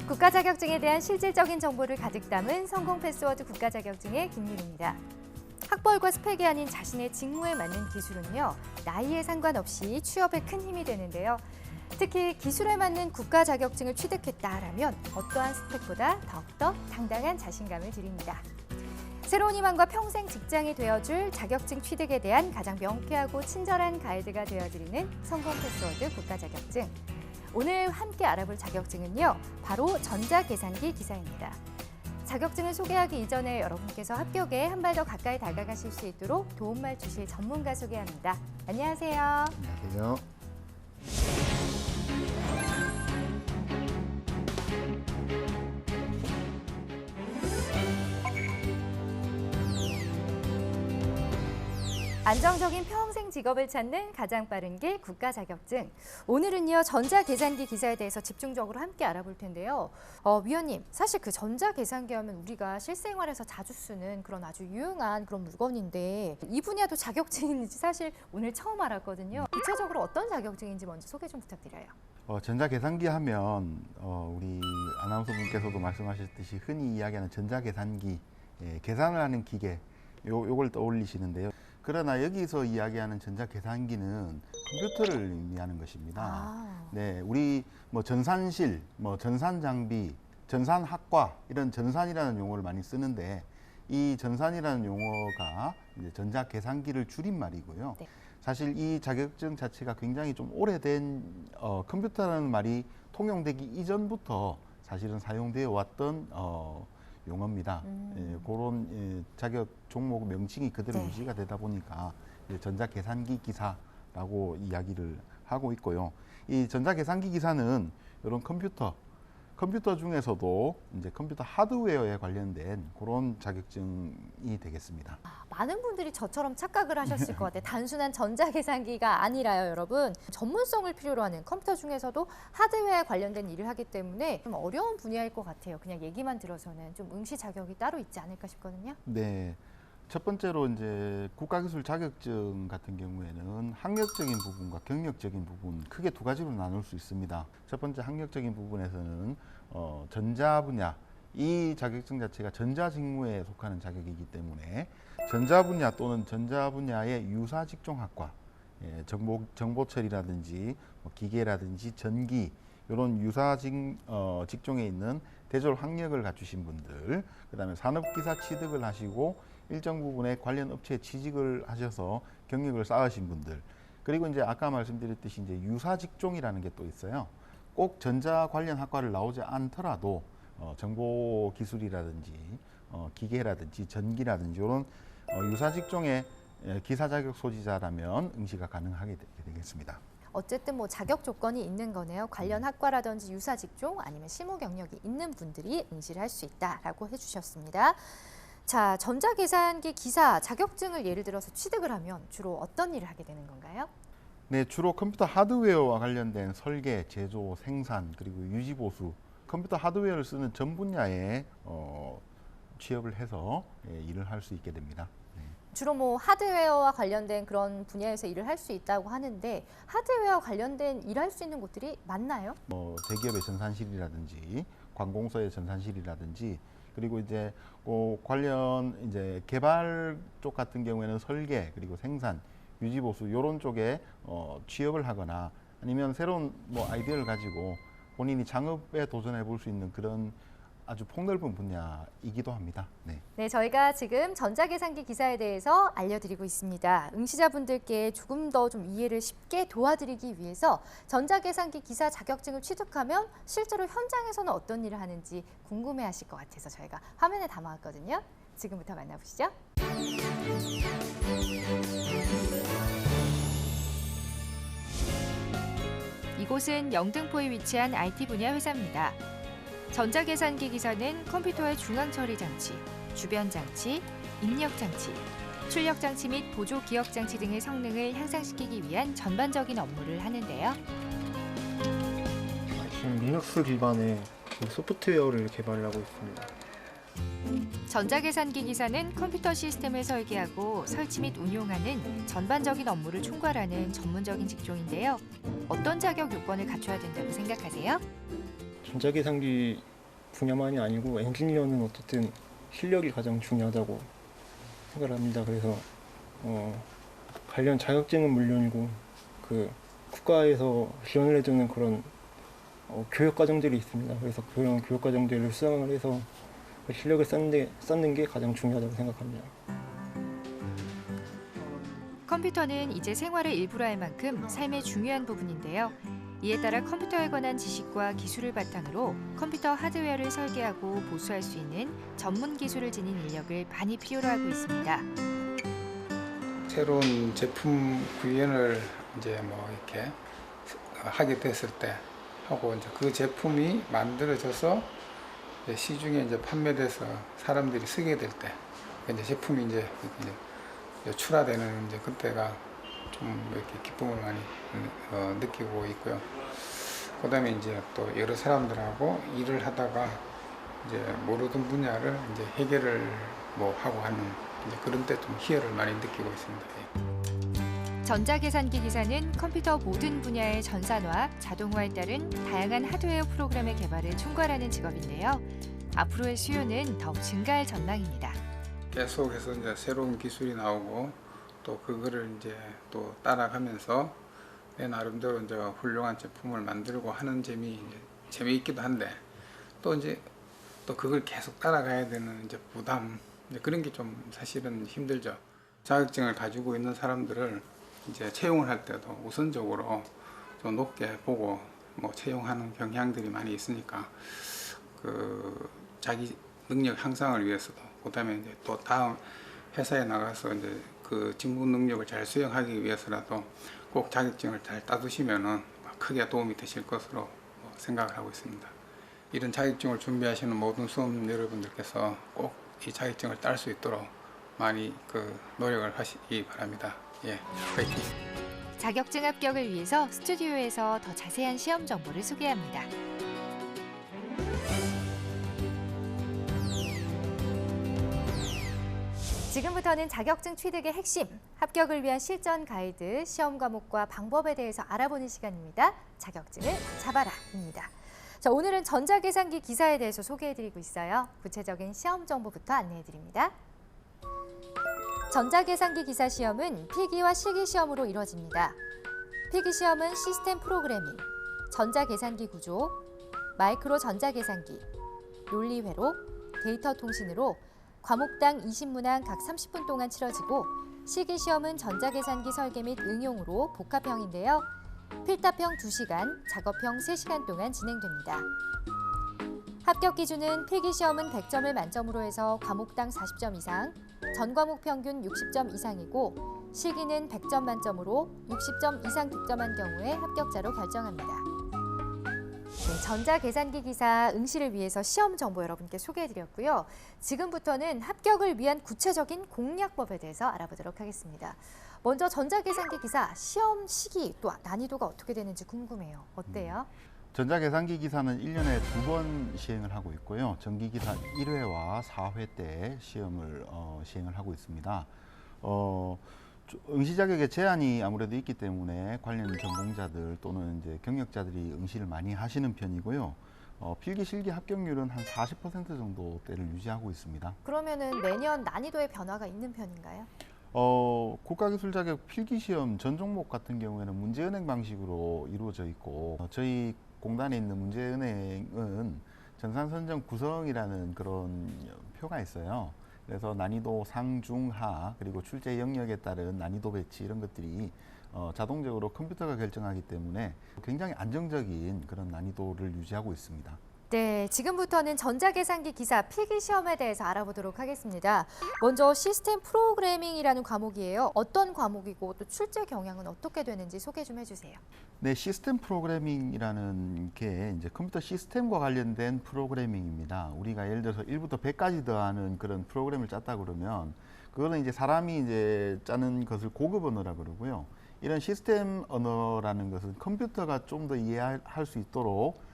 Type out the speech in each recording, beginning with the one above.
국가 자격증에 대한 실질적인 정보를 가득 담은 성공 패스워드 국가 자격증의 김유리입니다. 학벌과 스펙이 아닌 자신의 직무에 맞는 기술은요, 나이에 상관없이 취업에 큰 힘이 되는데요. 특히 기술에 맞는 국가 자격증을 취득했다라면 어떠한 스펙보다 더욱더 당당한 자신감을 드립니다. 새로운 희망과 평생 직장이 되어줄 자격증 취득에 대한 가장 명쾌하고 친절한 가이드가 되어드리는 성공 패스워드 국가 자격증. 오늘 함께 알아볼 자격증은요, 바로 전자계산기 기사입니다. 자격증을 소개하기 이전에 여러분께서 합격에 한 발 더 가까이 다가가실 수 있도록 도움말 주실 전문가 소개합니다. 안녕하세요. 안녕하세요. 안정적인 평생 직업을 찾는 가장 빠른 길 국가 자격증. 오늘은요, 전자계산기 기사에 대해서 집중적으로 함께 알아볼 텐데요. 위원님, 사실 그 전자계산기 하면 우리가 실생활에서 자주 쓰는 그런 아주 유용한 그런 물건인데 이 분야도 자격증인지 사실 오늘 처음 알았거든요. 구체적으로 어떤 자격증인지 먼저 소개 좀 부탁드려요. 전자계산기 하면 우리 아나운서 분께서도 말씀하셨듯이 흔히 이야기하는 전자계산기, 계산을 하는 기계, 요걸 떠올리시는데요. 그러나 여기서 이야기하는 전자계산기는 컴퓨터를 의미하는 것입니다. 네, 우리 전산실, 전산장비, 전산학과 이런 전산이라는 용어를 많이 쓰는데 이 전산이라는 용어가 이제 전자계산기를 줄인 말이고요. 네. 사실 이 자격증 자체가 굉장히 좀 오래된 컴퓨터라는 말이 통용되기 이전부터 사실은 사용되어 왔던 용어입니다. 그런 자격 종목 명칭이 그대로 유지가 되다 보니까 전자계산기 기사라고 이야기를 하고 있고요. 이 전자계산기 기사는 이런 컴퓨터 중에서도 이제 컴퓨터 하드웨어에 관련된 그런 자격증이 되겠습니다. 많은 분들이 저처럼 착각을 하셨을 것 같아요. 단순한 전자계산기가 아니라요, 여러분. 전문성을 필요로 하는 컴퓨터 중에서도 하드웨어에 관련된 일을 하기 때문에 좀 어려운 분야일 것 같아요. 그냥 얘기만 들어서는 좀 응시 자격이 따로 있지 않을까 싶거든요. 네. 첫 번째로 이제 국가기술 자격증 같은 경우에는 학력적인 부분과 경력적인 부분 크게 두 가지로 나눌 수 있습니다. 첫 번째 학력적인 부분에서는 전자 분야, 이 자격증 자체가 전자 직무에 속하는 자격이기 때문에 전자 분야 또는 전자 분야의 유사 직종학과, 정보 처리라든지 기계라든지 전기 이런 유사 직종에 있는 대졸 학력을 갖추신 분들, 그다음에 산업기사 취득을 하시고 일정 부분의 관련 업체에 취직을 하셔서 경력을 쌓으신 분들, 그리고 이제 아까 말씀드렸듯이 이제 유사 직종이라는 게 또 있어요. 꼭 전자 관련 학과를 나오지 않더라도 정보 기술이라든지 기계라든지 전기라든지 이런 유사 직종의 기사 자격 소지자라면 응시가 가능하게 되겠습니다. 어쨌든 자격 조건이 있는 거네요. 관련 학과라든지 유사 직종 아니면 실무 경력이 있는 분들이 응시를 할 수 있다라고 해주셨습니다. 자, 전자계산기 기사 자격증을 예를 들어서 취득을 하면 주로 어떤 일을 하게 되는 건가요? 네, 주로 컴퓨터 하드웨어와 관련된 설계, 제조, 생산, 그리고 유지 보수, 컴퓨터 하드웨어를 쓰는 전 분야에 취업을 해서 일을 할 수 있게 됩니다. 네. 주로 하드웨어와 관련된 그런 분야에서 일을 할 수 있다고 하는데 하드웨어와 관련된 일할 수 있는 곳들이 많나요? 대기업의 전산실이라든지 관공서의 전산실이라든지 그리고 이제 관련 이제 개발 쪽 같은 경우에는 설계 그리고 생산, 유지 보수 이런 쪽에 취업을 하거나 아니면 새로운 아이디어를 가지고 본인이 창업에 도전해 볼 수 있는 그런 아주 폭넓은 분야이기도 합니다. 네, 저희가 지금 전자계산기 기사에 대해서 알려드리고 있습니다. 응시자분들께 조금 더 좀 이해를 쉽게 도와드리기 위해서 전자계산기 기사 자격증을 취득하면 실제로 현장에서는 어떤 일을 하는지 궁금해하실 것 같아서 저희가 화면에 담아왔거든요. 지금부터 만나보시죠. 이곳은 영등포에 위치한 IT 분야 회사입니다. 전자계산기 기사는 컴퓨터의 중앙 처리 장치, 주변 장치, 입력 장치, 출력 장치 및 보조 기억 장치 등의 성능을 향상시키기 위한 전반적인 업무를 하는데요. 지금 리눅스 기반의 소프트웨어를 개발하고 있습니다. 전자계산기 기사는 컴퓨터 시스템을 설계하고 설치 및 운용하는 전반적인 업무를 총괄하는 전문적인 직종인데요. 어떤 자격 요건을 갖춰야 된다고 생각하세요? 전자계산기 분야만이 아니고 엔지니어는 어쨌든 실력이 가장 중요하다고 생각을 합니다. 그래서 관련 자격증은 물론이고 그 국가에서 지원을 해주는 그런 교육 과정들이 있습니다. 그래서 그런 교육 과정들을 수강을 해서 실력을 쌓는 게 가장 중요하다고 생각합니다. 컴퓨터는 이제 생활의 일부라 할 만큼 삶의 중요한 부분인데요. 이에 따라 컴퓨터에 관한 지식과 기술을 바탕으로 컴퓨터 하드웨어를 설계하고 보수할 수 있는 전문 기술을 지닌 인력을 많이 필요로 하고 있습니다. 새로운 제품 구현을 이제 뭐 이렇게 하게 됐을 때 하고 이제 그 제품이 만들어져서 이제 시중에 이제 판매돼서 사람들이 쓰게 될 때 이제 제품이 이제 출하되는 이제 그때가 좀 이렇게 기쁨을 많이 느끼고 있고요. 그다음에 이제 또 여러 사람들하고 일을 하다가 이제 모르던 분야를 이제 해결을 뭐 하고 하는 이제 그런 때 좀 희열을 많이 느끼고 있습니다. 전자계산기 기사는 컴퓨터 모든 분야의 전산화, 자동화에 따른 다양한 하드웨어 프로그램의 개발을 총괄하는 직업인데요. 앞으로의 수요는 더욱 증가할 전망입니다. 계속해서 이제 새로운 기술이 나오고 또 그거를 이제 또 따라가면서 내 나름대로 이제 훌륭한 제품을 만들고 하는 재미있기도 한데 또 이제 또 그걸 계속 따라가야 되는 이제 부담 이제 그런 게 좀 사실은 힘들죠. 자격증을 가지고 있는 사람들을 이제 채용을 할 때도 우선적으로 좀 높게 보고 뭐 채용하는 경향들이 많이 있으니까 그 자기 능력 향상을 위해서도 그다음에 이제 또 다음 회사에 나가서 이제 그 직무 능력을 잘 수행하기 위해서라도 꼭 자격증을 잘 따두시면은 크게 도움이 되실 것으로 생각을 하고 있습니다. 이런 자격증을 준비하시는 모든 수험 여러분들께서 꼭 이 자격증을 딸 수 있도록 많이 노력을 하시기 바랍니다. 예, 파이팅! 자격증 합격을 위해서 스튜디오에서 더 자세한 시험 정보를 소개합니다. 지금부터는 자격증 취득의 핵심, 합격을 위한 실전 가이드, 시험 과목과 방법에 대해서 알아보는 시간입니다. 자격증을 잡아라입니다. 자, 오늘은 전자계산기 기사에 대해서 소개해드리고 있어요. 구체적인 시험 정보부터 안내해드립니다. 전자계산기 기사 시험은 필기와 실기 시험으로 이루어집니다. 필기 시험은 시스템 프로그래밍, 전자계산기 구조, 마이크로 전자계산기, 논리회로, 데이터 통신으로 과목당 20문항 각 30분 동안 치러지고 실기 시험은 전자계산기 설계 및 응용으로 복합형인데요. 필답형 2시간, 작업형 3시간 동안 진행됩니다. 합격 기준은 필기 시험은 100점을 만점으로 해서 과목당 40점 이상, 전 과목 평균 60점 이상이고 실기는 100점 만점으로 60점 이상 득점한 경우에 합격자로 결정합니다. 네, 전자계산기 기사 응시를 위해서 시험 정보 여러분께 소개해드렸고요. 지금부터는 합격을 위한 구체적인 공략법에 대해서 알아보도록 하겠습니다. 먼저 전자계산기 기사 시험 시기 또 난이도가 어떻게 되는지 궁금해요. 어때요? 전자계산기 기사는 1년에 2번 시행을 하고 있고요. 전기기사 1회와 4회 때 시험을 시행을 하고 있습니다. 응시 자격에 제한이 아무래도 있기 때문에 관련 전공자들 또는 이제 경력자들이 응시를 많이 하시는 편이고요. 필기 실기 합격률은 한 40% 정도대를 유지하고 있습니다. 그러면은 매년 난이도의 변화가 있는 편인가요? 국가기술 자격 필기 시험 전 종목 같은 경우에는 문제은행 방식으로 이루어져 있고 저희 공단에 있는 문제은행은 전산선정 구성이라는 그런 표가 있어요. 그래서 난이도 상, 중, 하 그리고 출제 영역에 따른 난이도 배치 이런 것들이 자동적으로 컴퓨터가 결정하기 때문에 굉장히 안정적인 그런 난이도를 유지하고 있습니다. 네, 지금부터는 전자계산기 기사 필기 시험에 대해서 알아보도록 하겠습니다. 먼저 시스템 프로그래밍이라는 과목이에요. 어떤 과목이고 또 출제 경향은 어떻게 되는지 소개 좀 해주세요. 네, 시스템 프로그래밍이라는 게 이제 컴퓨터 시스템과 관련된 프로그래밍입니다. 우리가 예를 들어서 1부터 100까지 더하는 그런 프로그램을 짰다 그러면 그거는 이제 사람이 이제 짜는 것을 고급 언어라 그러고요. 이런 시스템 언어라는 것은 컴퓨터가 좀 더 이해할 수 있도록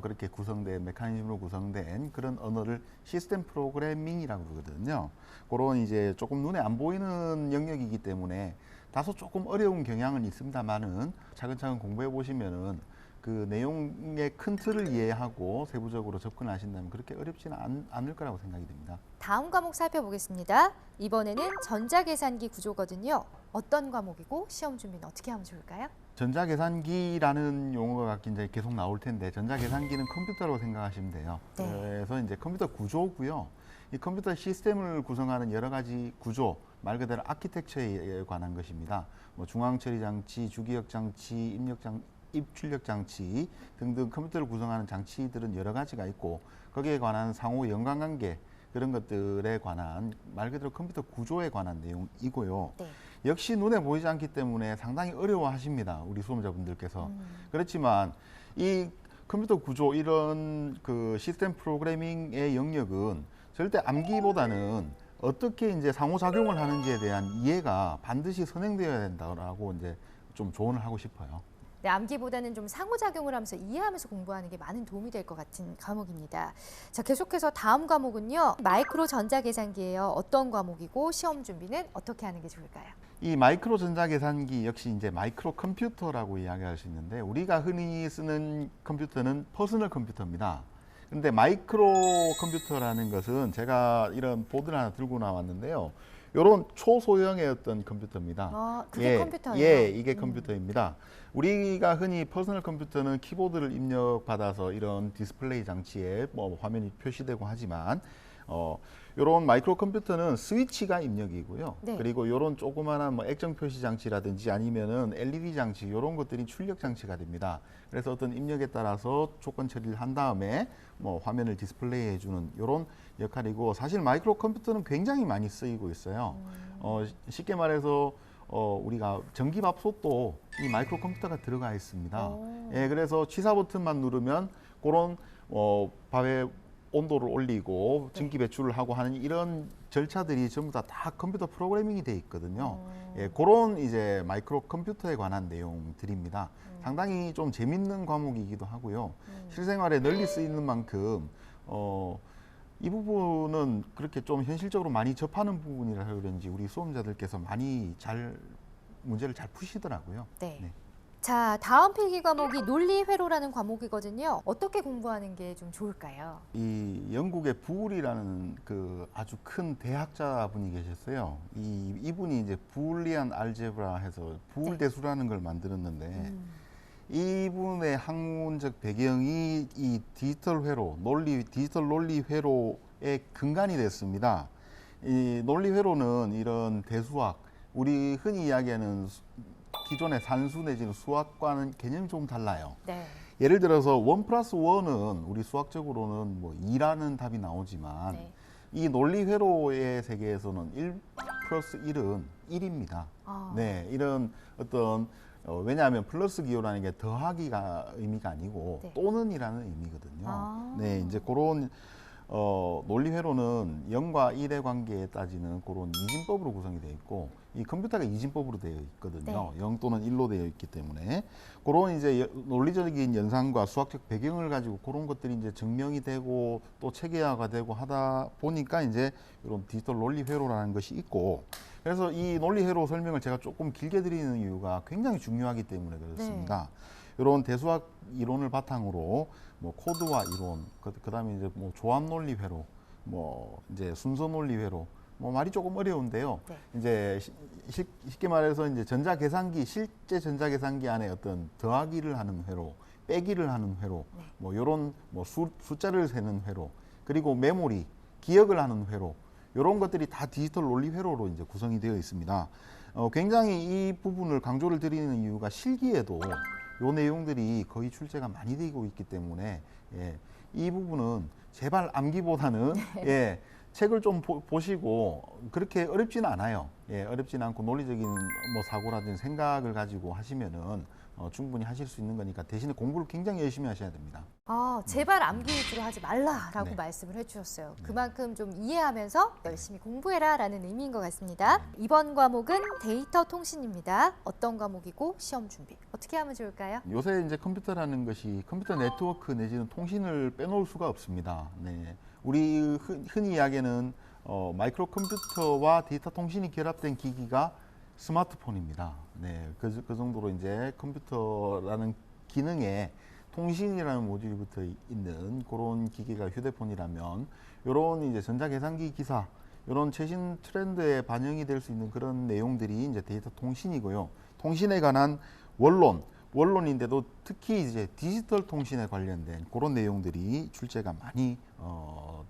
그렇게 구성된 메커니즘으로 구성된 그런 언어를 시스템 프로그래밍이라고 그러거든요. 그런 이제 조금 눈에 안 보이는 영역이기 때문에 다소 조금 어려운 경향은 있습니다만은 차근차근 공부해 보시면은 그 내용의 큰 틀을 이해하고 세부적으로 접근하신다면 그렇게 어렵지는 않을 거라고 생각이 됩니다. 다음 과목 살펴보겠습니다. 이번에는 전자계산기 구조거든요. 어떤 과목이고 시험 준비는 어떻게 하면 좋을까요? 전자계산기라는 용어가 이제 계속 나올 텐데 전자계산기는 컴퓨터라고 생각하시면 돼요. 네. 그래서 이제 컴퓨터 구조고요. 이 컴퓨터 시스템을 구성하는 여러 가지 구조, 말 그대로 아키텍처에 관한 것입니다. 뭐 중앙 처리 장치, 주기억 장치, 입출력 장치 등등 컴퓨터를 구성하는 장치들은 여러 가지가 있고 거기에 관한 상호 연관관계 그런 것들에 관한 말 그대로 컴퓨터 구조에 관한 내용이고요. 네. 역시 눈에 보이지 않기 때문에 상당히 어려워하십니다. 우리 수험자분들께서. 그렇지만 이 컴퓨터 구조 이런 그 시스템 프로그래밍의 영역은 절대 암기보다는 어떻게 이제 상호작용을 하는지에 대한 이해가 반드시 선행되어야 된다고 이제 좀 조언을 하고 싶어요. 네, 암기보다는 좀 상호작용을 하면서 이해하면서 공부하는 게 많은 도움이 될 것 같은 과목입니다. 자, 계속해서 다음 과목은요. 마이크로 전자계산기예요. 어떤 과목이고 시험 준비는 어떻게 하는 게 좋을까요? 이 마이크로 전자계산기 역시 이제 마이크로 컴퓨터라고 이야기할 수 있는데 우리가 흔히 쓰는 컴퓨터는 퍼스널 컴퓨터입니다. 근데 마이크로 컴퓨터라는 것은 제가 이런 보드를 하나 들고 나왔는데요. 이런 초소형의 어떤 컴퓨터입니다. 그게 컴퓨터예요? 예, 이게 컴퓨터입니다. 우리가 흔히 퍼스널 컴퓨터는 키보드를 입력받아서 이런 디스플레이 장치에 뭐 화면이 표시되고 하지만 이런 마이크로 컴퓨터는 스위치가 입력이고요. 네. 그리고 이런 조그마한 뭐 액정 표시 장치라든지 아니면은 LED 장치 이런 것들이 출력 장치가 됩니다. 그래서 어떤 입력에 따라서 조건 처리를 한 다음에 뭐 화면을 디스플레이 해주는 이런 역할이고 사실 마이크로 컴퓨터는 굉장히 많이 쓰이고 있어요. 쉽게 말해서 우리가 전기밥솥도 이 마이크로 컴퓨터가 들어가 있습니다. 예, 그래서 취사 버튼만 누르면 그런 밥의 온도를 올리고 전기 배출을 하고 하는 이런 절차들이 전부 다 컴퓨터 프로그래밍이 돼 있거든요. 예, 그런 이제 마이크로 컴퓨터에 관한 내용들입니다. 상당히 좀 재밌는 과목이기도 하고요. 실생활에 널리 쓰이는 만큼 이 부분은 그렇게 좀 현실적으로 많이 접하는 부분이라 그런지 우리 수험자들께서 많이 문제를 잘 푸시더라고요. 네. 네. 자, 다음 필기 과목이 논리회로라는 과목이거든요. 어떻게 공부하는 게 좀 좋을까요? 이 영국의 부울이라는 그 아주 큰 대학자분이 계셨어요. 이분이 이제 부울리안 알제브라 해서 부울 대수라는 걸 만들었는데 이분의 학문적 배경이 이 디지털 논리 회로의 근간이 됐습니다. 이 논리 회로는 이런 대수학, 우리 흔히 이야기하는 기존의 산수 내지는 수학과는 개념이 좀 달라요. 네. 예를 들어서 1+1은 우리 수학적으로는 뭐 2라는 답이 나오지만 네. 이 논리 회로의 세계에서는 1+1은 1입니다. 네, 이런 어떤 왜냐하면 플러스 기호라는 게 더하기가 의미가 아니고 네. 또는이라는 의미거든요. 네, 이제 그런 논리 회로는 0과 1의 관계에 따지는 그런 이진법으로 구성이 되어 있고 이 컴퓨터가 이진법으로 되어 있거든요. 네. 0 또는 1로 되어 있기 때문에 그런 이제 논리적인 연산과 수학적 배경을 가지고 그런 것들이 이제 증명이 되고 또 체계화가 되고 하다 보니까 이제 이런 디지털 논리 회로라는 것이 있고 그래서 이 논리 회로 설명을 제가 조금 길게 드리는 이유가 굉장히 중요하기 때문에 그렇습니다. 이런 대수학 이론을 바탕으로 뭐 코드화 이론, 그다음에 이제 뭐 조합 논리 회로, 뭐 이제 순서 논리 회로, 뭐 말이 조금 어려운데요. 네. 이제 쉽게 말해서 이제 전자계산기 실제 전자계산기 안에 어떤 더하기를 하는 회로, 빼기를 하는 회로, 네. 뭐 이런 뭐 숫자를 세는 회로, 그리고 메모리, 기억을 하는 회로, 이런 것들이 다 디지털 논리 회로로 이제 구성이 되어 있습니다. 굉장히 이 부분을 강조를 드리는 이유가 실기에도 요 내용들이 거의 출제가 많이 되고 있기 때문에 예, 이 부분은 제발 암기보다는 예, 책을 좀 보시고 그렇게 어렵지는 않아요. 예, 어렵지는 않고 논리적인 뭐 사고라든지 생각을 가지고 하시면은 충분히 하실 수 있는 거니까 대신에 공부를 굉장히 열심히 하셔야 됩니다. 제발 암기 위주로 하지 말라라고 네. 말씀을 해주셨어요. 그만큼 좀 이해하면서 열심히 공부해라라는 의미인 것 같습니다. 이번 과목은 데이터 통신입니다. 어떤 과목이고 시험 준비 어떻게 하면 좋을까요? 요새 이제 컴퓨터라는 것이 컴퓨터 네트워크 내지는 통신을 빼놓을 수가 없습니다. 네. 우리 흔히 이야기하는 마이크로 컴퓨터와 데이터 통신이 결합된 기기가 스마트폰입니다. 네, 그 정도로 이제 컴퓨터라는 기능에 통신이라는 모듈이 붙어 있는 그런 기기가 휴대폰이라면 이런 이제 전자계산기 기사 이런 최신 트렌드에 반영이 될 수 있는 그런 내용들이 이제 데이터 통신이고요. 통신에 관한 원론인데도 특히 이제 디지털 통신에 관련된 그런 내용들이 출제가 많이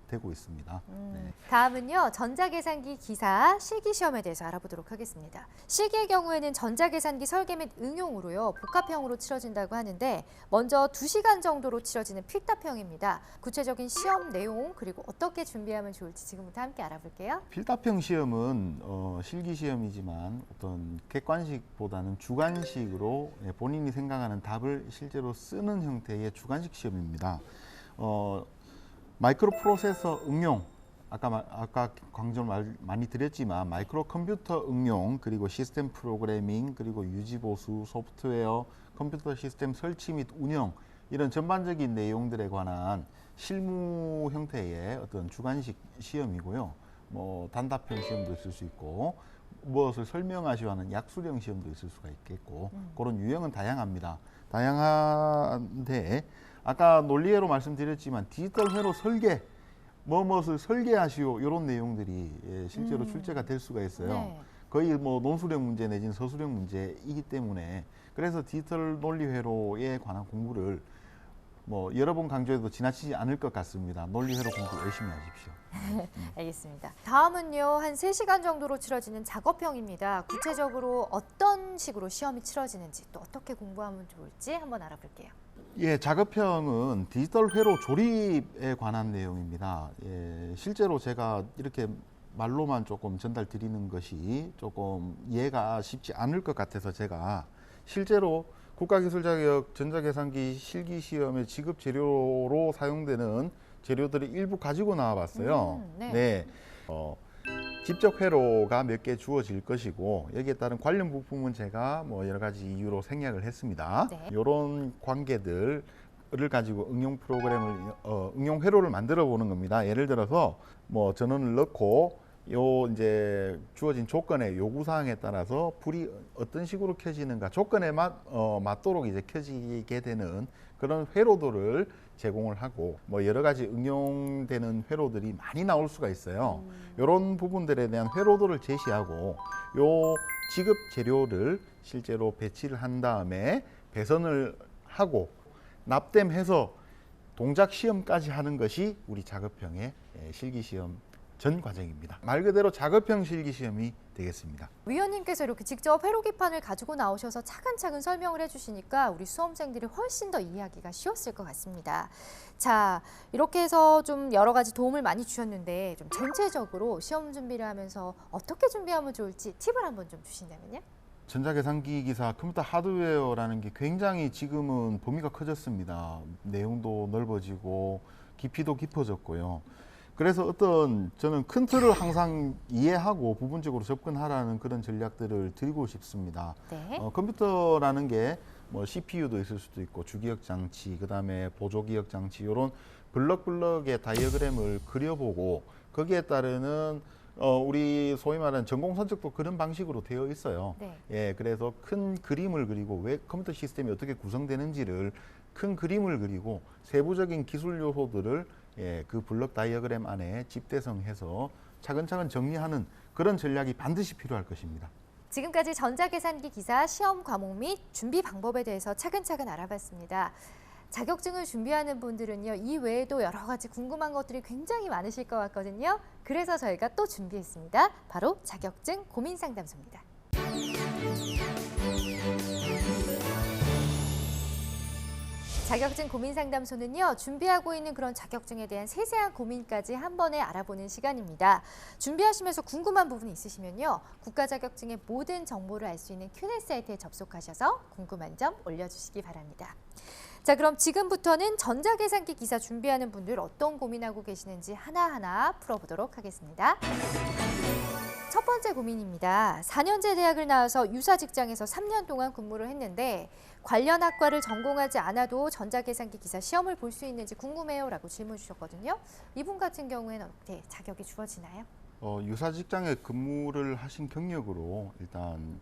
되고 있습니다. 네. 다음은요, 전자계산기 기사 실기시험에 대해서 알아보도록 하겠습니다. 실기의 경우에는 전자계산기 설계 및 응용으로요, 복합형으로 치러진다고 하는데 먼저 2시간 정도로 치러지는 필답형입니다. 구체적인 시험 내용 그리고 어떻게 준비하면 좋을지 지금부터 함께 알아볼게요. 필답형 시험은 실기 시험이지만 어떤 객관식보다는 주관식으로 본인이 생각하는 답을 실제로 쓰는 형태의 주관식 시험입니다. 마이크로 프로세서 응용, 아까 강조 많이 드렸지만 마이크로 컴퓨터 응용, 그리고 시스템 프로그래밍, 그리고 유지보수, 소프트웨어, 컴퓨터 시스템 설치 및 운영, 이런 전반적인 내용들에 관한 실무 형태의 어떤 주관식 시험이고요. 뭐 단답형 시험도 있을 수 있고 무엇을 설명하시오 하는 약수령 시험도 있을 수가 있겠고 그런 유형은 다양합니다. 다양한데 아까 논리회로 말씀드렸지만 디지털 회로 설계, 무엇을 설계하시오 이런 내용들이 실제로 출제가 될 수가 있어요. 네. 거의 뭐 논술형 문제 내지는 서술형 문제이기 때문에 그래서 디지털 논리회로에 관한 공부를 뭐 여러 번 강조해도 지나치지 않을 것 같습니다. 논리회로 공부 열심히 하십시오. 알겠습니다. 다음은요, 한 3시간 정도로 치러지는 작업형입니다. 구체적으로 어떤 식으로 시험이 치러지는지 또 어떻게 공부하면 좋을지 한번 알아볼게요. 예, 작업형은 디지털 회로 조립에 관한 내용입니다. 예, 실제로 제가 이렇게 말로만 조금 전달 드리는 것이 조금 이해가 쉽지 않을 것 같아서 제가 실제로 국가기술자격 전자계산기 실기시험의 지급 재료로 사용되는 재료들을 일부 가지고 나와 봤어요. 네. 직접 회로가 몇 개 주어질 것이고 여기에 따른 관련 부품은 제가 뭐 여러 가지 이유로 생략을 했습니다. 네. 이런 관계들을 가지고 응용 프로그램을 응용 회로를 만들어 보는 겁니다. 예를 들어서 뭐 전원을 넣고 요 이제 주어진 조건의 요구 사항에 따라서 불이 어떤 식으로 켜지는가 조건에 맞도록 이제 켜지게 되는 그런 회로들을 제공을 하고 뭐 여러 가지 응용되는 회로들이 많이 나올 수가 있어요. 이런 부분들에 대한 회로들을 제시하고 요 지급 재료를 실제로 배치를 한 다음에 배선을 하고 납땜해서 동작 시험까지 하는 것이 우리 작업형의 실기 시험 전 과정입니다. 말 그대로 작업형 실기 시험이 되겠습니다. 위원님께서 이렇게 직접 회로기판을 가지고 나오셔서 차근차근 설명을 해주시니까 우리 수험생들이 훨씬 더 이해하기가 쉬웠을 것 같습니다. 자, 이렇게 해서 좀 여러 가지 도움을 많이 주셨는데 좀 전체적으로 시험 준비를 하면서 어떻게 준비하면 좋을지 팁을 한번 좀 주신다면요? 전자계산기 기사 컴퓨터 하드웨어라는 게 굉장히 지금은 범위가 커졌습니다. 내용도 넓어지고 깊이도 깊어졌고요. 그래서 저는 큰 틀을 항상 이해하고 부분적으로 접근하라는 그런 전략들을 드리고 싶습니다. 네. 컴퓨터라는 게 뭐 CPU도 있을 수도 있고 주기억 장치, 그다음에 보조기억 장치 이런 블럭의 다이어그램을 그려보고 거기에 따르는 우리 소위 말하는 전공 선적도 그런 방식으로 되어 있어요. 네. 예, 그래서 큰 그림을 그리고 왜 컴퓨터 시스템이 어떻게 구성되는지를 큰 그림을 그리고 세부적인 기술 요소들을 그 블럭 다이어그램 안에 집대성해서 차근차근 정리하는 그런 전략이 반드시 필요할 것입니다. 지금까지 전자계산기 기사 시험 과목 및 준비 방법에 대해서 차근차근 알아봤습니다. 자격증을 준비하는 분들은요, 이 외에도 여러 가지 궁금한 것들이 굉장히 많으실 것 같거든요. 그래서 저희가 또 준비했습니다. 바로 자격증 고민 상담소입니다. 자격증 고민 상담소는요, 준비하고 있는 그런 자격증에 대한 세세한 고민까지 한 번에 알아보는 시간입니다. 준비하시면서 궁금한 부분이 있으시면요, 국가 자격증의 모든 정보를 알 수 있는 Q&A 사이트에 접속하셔서 궁금한 점 올려주시기 바랍니다. 자, 그럼 지금부터는 전자계산기 기사 준비하는 분들 어떤 고민하고 계시는지 하나하나 풀어보도록 하겠습니다. 첫 번째 고민입니다. 4년제 대학을 나와서 유사 직장에서 3년 동안 근무를 했는데 관련 학과를 전공하지 않아도 전자계산기 기사 시험을 볼 수 있는지 궁금해요 라고 질문 주셨거든요. 이분 같은 경우에는 어떻게 자격이 주어지나요? 유사 직장에 근무를 하신 경력으로 일단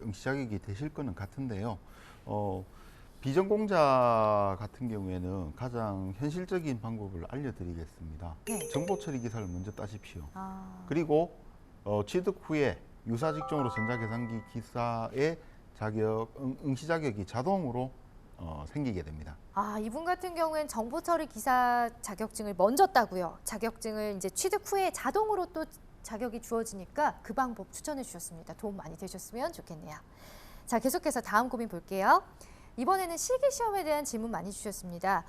응시 자격이 되실 거는 같은데요. 비전공자 같은 경우에는 가장 현실적인 방법을 알려드리겠습니다. 네. 정보 처리 기사를 먼저 따십시오. 아, 그리고 취득 후에 유사 직종으로 전자계산기 기사의 응시 자격이 자동으로 생기게 됩니다. 이분 같은 경우엔 정보 처리 기사 자격증을 먼저 따고요. 자격증을 이제 취득 후에 자동으로 또 자격이 주어지니까 그 방법 추천해 주셨습니다. 도움 많이 되셨으면 좋겠네요. 자, 계속해서 다음 고민 볼게요. 이번에는 실기시험에 대한 질문 많이 주셨습니다.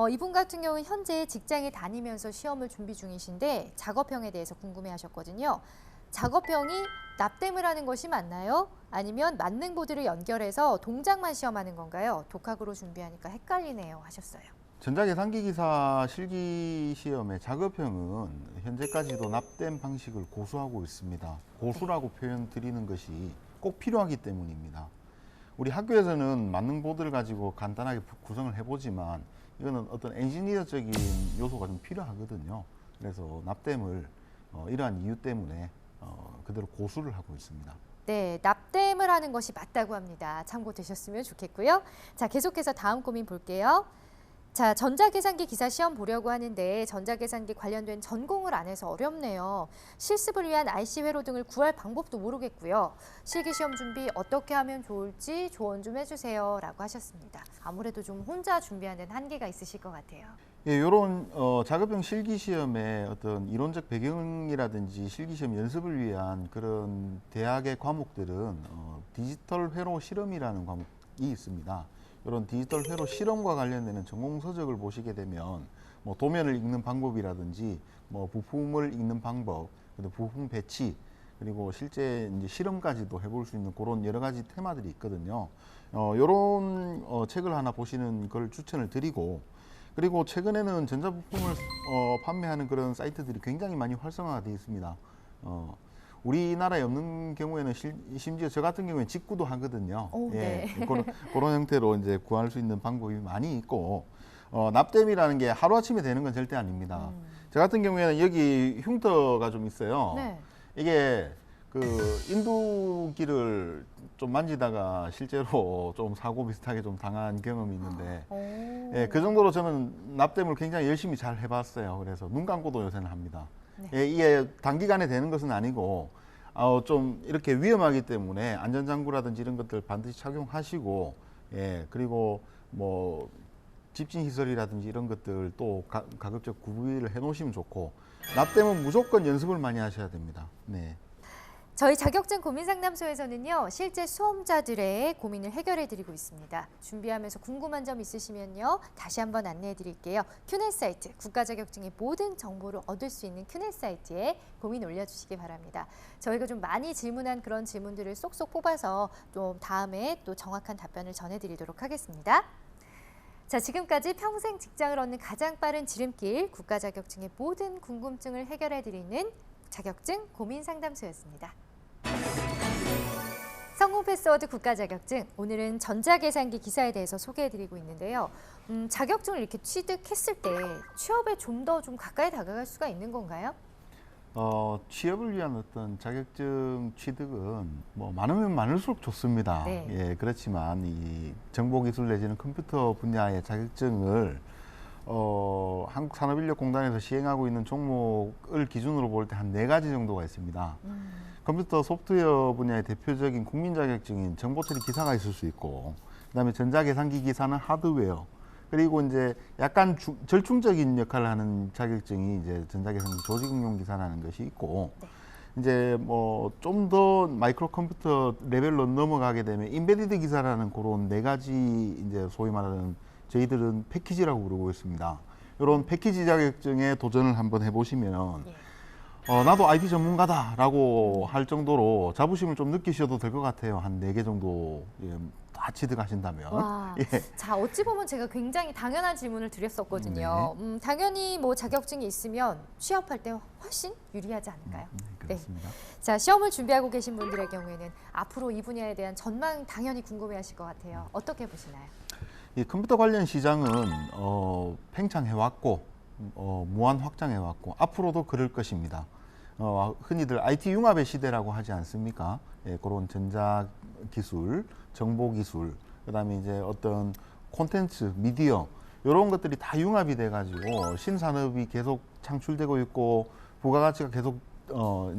이분 같은 경우는 현재 직장에 다니면서 시험을 준비 중이신데 작업형에 대해서 궁금해하셨거든요. 작업형이 납땜을 하는 것이 맞나요? 아니면 만능 보드를 연결해서 동작만 시험하는 건가요? 독학으로 준비하니까 헷갈리네요 하셨어요. 전자계산기 기사 실기 시험의 작업형은 현재까지도 납땜 방식을 고수하고 있습니다. 고수라고 표현 드리는 것이 꼭 필요하기 때문입니다. 우리 학교에서는 만능 보드를 가지고 간단하게 구성을 해보지만 이거는 어떤 엔지니어적인 요소가 좀 필요하거든요. 그래서 납땜을 이러한 이유 때문에 그대로 고수를 하고 있습니다. 네, 납땜을 하는 것이 맞다고 합니다. 참고되셨으면 좋겠고요. 자, 계속해서 다음 고민 볼게요. 자, 전자계산기 기사 시험 보려고 하는데 전자계산기 관련된 전공을 안 해서 어렵네요. 실습을 위한 IC 회로 등을 구할 방법도 모르겠고요. 실기시험 준비 어떻게 하면 좋을지 조언 좀 해주세요 라고 하셨습니다. 아무래도 좀 혼자 준비하는 한계가 있으실 것 같아요. 예, 이런 작업형 실기시험의 어떤 이론적 배경이라든지 실기시험 연습을 위한 그런 대학의 과목들은 디지털 회로 실험이라는 과목이 있습니다. 이런 디지털 회로 실험과 관련되는 전공 서적을 보시게 되면 뭐 도면을 읽는 방법이라든지 뭐 부품을 읽는 방법, 그리고 부품 배치, 그리고 실제 이제 실험까지도 해볼 수 있는 그런 여러 가지 테마들이 있거든요. 이런 책을 하나 보시는 걸 추천을 드리고, 그리고 최근에는 전자부품을 판매하는 그런 사이트들이 굉장히 많이 활성화가 되어 있습니다. 우리나라에 없는 경우에는 심지어 저 같은 경우에 직구도 하거든요. 오, 네. 그런 형태로 이제 구할 수 있는 방법이 많이 있고, 납땜이라는 게 하루아침에 되는 건 절대 아닙니다. 저 같은 경우에는 여기 흉터가 좀 있어요. 네. 이게 그 인두기를 좀 만지다가 실제로 좀 사고 비슷하게 좀 당한 경험이 있는데, 예, 그 정도로 저는 납땜을 굉장히 열심히 잘 해봤어요. 그래서 눈 감고도 요새는 합니다. 네. 예, 이게 단기간에 되는 것은 아니고 좀 이렇게 위험하기 때문에 안전장구라든지 이런 것들 반드시 착용하시고, 예, 그리고 뭐 집진 시설이라든지 이런 것들 또 가급적 구비를 해 놓으시면 좋고, 납땜은 무조건 연습을 많이 하셔야 됩니다. 네. 저희 자격증 고민상담소에서는요, 실제 수험자들의 고민을 해결해 드리고 있습니다. 준비하면서 궁금한 점 있으시면요, 다시 한번 안내해 드릴게요. 큐넷 사이트, 국가자격증의 모든 정보를 얻을 수 있는 큐넷 사이트에 고민 올려주시기 바랍니다. 저희가 좀 많이 질문한 그런 질문들을 쏙쏙 뽑아서 좀 다음에 또 정확한 답변을 전해드리도록 하겠습니다. 자, 지금까지 평생 직장을 얻는 가장 빠른 지름길, 국가자격증의 모든 궁금증을 해결해 드리는 자격증 고민상담소였습니다. 성공 패스워드 국가자격증, 오늘은 전자계산기 기사에 대해서 소개해드리고 있는데요. 자격증을 이렇게 취득했을 때 취업에 좀 더 가까이 다가갈 수가 있는 건가요? 취업을 위한 어떤 자격증 취득은 뭐 많으면 많을수록 좋습니다. 네. 예, 그렇지만 이 정보기술 내지는 컴퓨터 분야의 자격증을 한국산업인력공단에서 시행하고 있는 종목을 기준으로 볼 때 한 4가지 정도가 있습니다. 컴퓨터 소프트웨어 분야의 대표적인 국민 자격증인 정보처리 기사가 있을 수 있고, 그다음에 전자계산기 기사는 하드웨어, 그리고 이제 약간 절충적인 역할을 하는 자격증이 이제 전자계산기 조직응용 기사라는 것이 있고, 네. 이제 뭐 좀 더 마이크로 컴퓨터 레벨로 넘어가게 되면 인베디드 기사라는 그런 4가지 이제 소위 말하는 저희들은 패키지라고 부르고 있습니다. 이런 패키지 자격증에 도전을 한번 해보시면 나도 IT 전문가다라고 할 정도로 자부심을 좀 느끼셔도 될 것 같아요. 한 4개 정도 다 취득하신다면. 와, 예. 자, 어찌 보면 제가 굉장히 당연한 질문을 드렸었거든요. 당연히 뭐 자격증이 있으면 취업할 때 훨씬 유리하지 않을까요? 그렇습니다. 자, 시험을 준비하고 계신 분들의 경우에는 앞으로 이 분야에 대한 전망 당연히 궁금해하실 것 같아요. 어떻게 보시나요? 이 컴퓨터 관련 시장은 팽창해왔고 무한 확장해왔고 앞으로도 그럴 것입니다. 흔히들 IT 융합의 시대라고 하지 않습니까? 예, 그런 전자기술, 정보기술, 그다음에 이제 어떤 콘텐츠, 미디어 이런 것들이 다 융합이 돼가지고 신산업이 계속 창출되고 있고 부가가치가 계속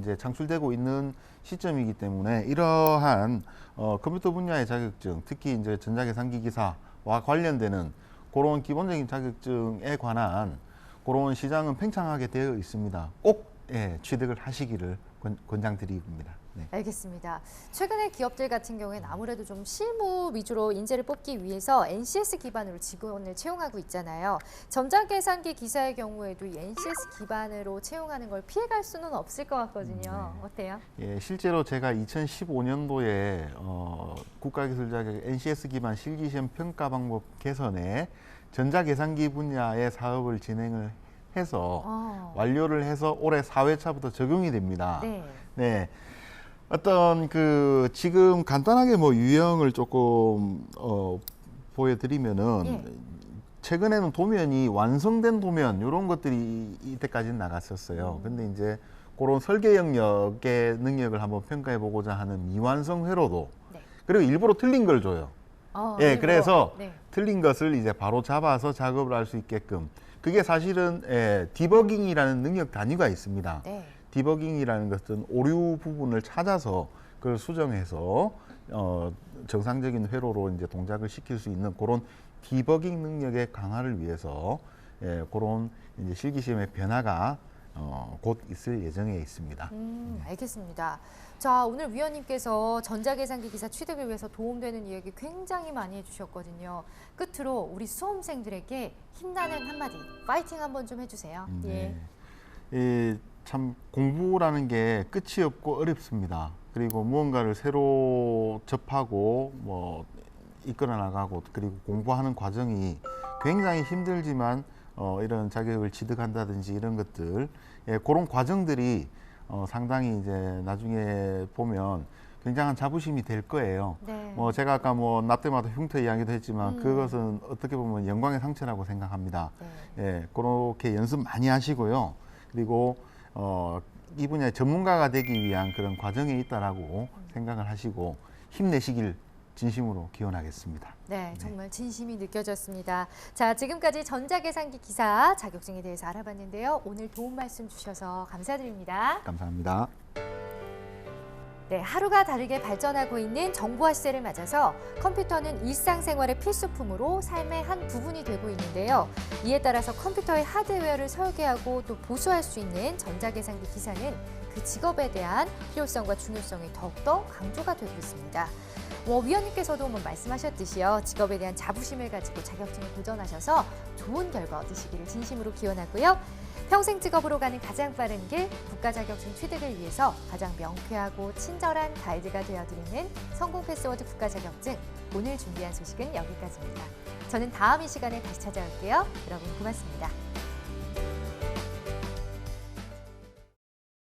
이제 창출되고 있는 시점이기 때문에 이러한 컴퓨터 분야의 자격증, 특히 이제 전자계산기 기사와 관련되는 그런 기본적인 자격증에 관한 그런 시장은 팽창하게 되어 있습니다. 꼭 취득을 하시기를 권장드립니다. 네. 알겠습니다. 최근에 기업들 같은 경우에는 아무래도 좀 실무 위주로 인재를 뽑기 위해서 NCS 기반으로 직원을 채용하고 있잖아요. 전자계산기 기사의 경우에도 이 NCS 기반으로 채용하는 걸 피해갈 수는 없을 것 같거든요. 어때요? 예, 실제로 제가 2015년도에 국가기술 자격 NCS 기반 실기시험 평가 방법 개선에 전자계산기 분야의 사업을 진행을 해서 완료를 해서 올해 4회차부터 적용이 됩니다. 네. 네. 어떤 지금 간단하게 뭐 유형을 조금 보여드리면은 예. 최근에는 도면이 완성된 도면 이런 것들이 이때까지는 나갔었어요. 근데 이제 그런 설계 영역의 능력을 한번 평가해 보고자 하는 미완성 회로도 네. 그리고 일부러 틀린 걸 줘요. 예, 일부러. 그래서 네. 틀린 것을 이제 바로 잡아서 작업을 할 수 있게끔 그게 사실은 디버깅이라는 능력 단위가 있습니다. 네. 디버깅이라는 것은 오류 부분을 찾아서 그걸 수정해서 정상적인 회로로 이제 동작을 시킬 수 있는 그런 디버깅 능력의 강화를 위해서 그런 이제 실기시험의 변화가 곧 있을 예정에 있습니다. 알겠습니다. 자, 오늘 위원님께서 전자계산기 기사 취득을 위해서 도움되는 이야기 굉장히 많이 해주셨거든요. 끝으로 우리 수험생들에게 힘나는 한마디, 파이팅 한번 좀 해주세요. 예. 참 공부라는 게 끝이 없고 어렵습니다. 그리고 무언가를 새로 접하고 뭐 이끌어 나가고 그리고 공부하는 과정이 굉장히 힘들지만 이런 자격을 취득한다든지 이런 것들 그런 과정들이 상당히 이제 나중에 보면 굉장한 자부심이 될 거예요. 네. 뭐 제가 아까 뭐 나 때마다 흉터 이야기도 했지만 그것은 어떻게 보면 영광의 상처라고 생각합니다. 네. 그렇게 연습 많이 하시고요. 그리고 이 분야의 전문가가 되기 위한 그런 과정에 있다라고 생각을 하시고 힘내시길 진심으로 기원하겠습니다. 네, 정말 진심이 느껴졌습니다. 자, 지금까지 전자계산기 기사 자격증에 대해서 알아봤는데요. 오늘 도움 말씀 주셔서 감사드립니다. 감사합니다. 네, 하루가 다르게 발전하고 있는 정보화 시대를 맞아서 컴퓨터는 일상생활의 필수품으로 삶의 한 부분이 되고 있는데요. 이에 따라서 컴퓨터의 하드웨어를 설계하고 또 보수할 수 있는 전자계산기 기사는 그 직업에 대한 필요성과 중요성이 더욱더 강조가 되고 있습니다. 위원님께서도 말씀하셨듯이요. 직업에 대한 자부심을 가지고 자격증에 도전하셔서 좋은 결과 얻으시기를 진심으로 기원하고요. 평생 직업으로 가는 가장 빠른 길, 국가 자격증 취득을 위해서 가장 명쾌하고 친절한 가이드가 되어드리는 성공 패스워드 국가 자격증. 오늘 준비한 소식은 여기까지입니다. 저는 다음 이 시간에 다시 찾아올게요. 여러분 고맙습니다.